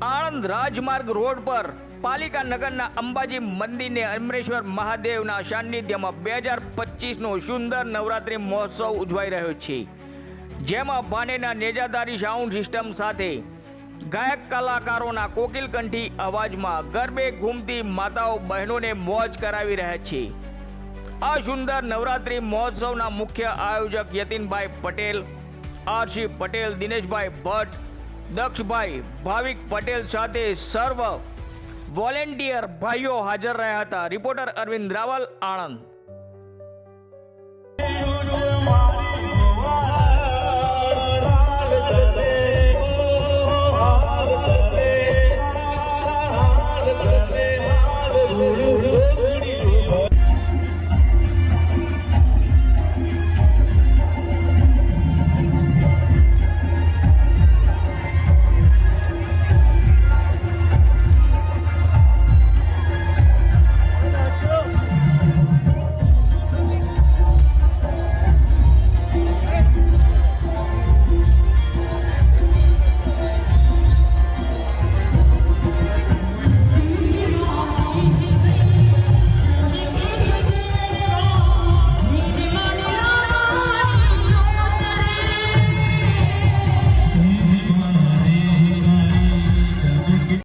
આણંદ રાજમાર્ગ રોડ પર પાલિકા નગરના અંબાજી મંદિરને અમરેશ્વર મહાદેવના સાનિધ્યમાં 2025નો સુંદર નવરાત્રિ મહોત્સવ ઉજવાઈ રહ્યો છે, જેમાં ભાનેના નેજાદારી સાઉન્ડ સિસ્ટમ સાથે ગાયક કલાકારોના કોકિલકંઠી અવાજમાં ગરબે ઘૂમતી માતાઓ બહેનોને મોજ કરાવી રહ્યા છે। આ સુંદર નવરાત્રિ મહોત્સવના મુખ્ય આયોજક યતિનભાઈ પટેલ, આરસી પટેલ, દિનેશભાઈ ભટ્ટ, દક્ષભાઈ, ભાવિક પટેલ સાથે સર્વ વોલેન્ટિયર ભાઈઓ હાજર રહ્યા હતા। રિપોર્ટર અરવિંદ રાવલ, આણંદ।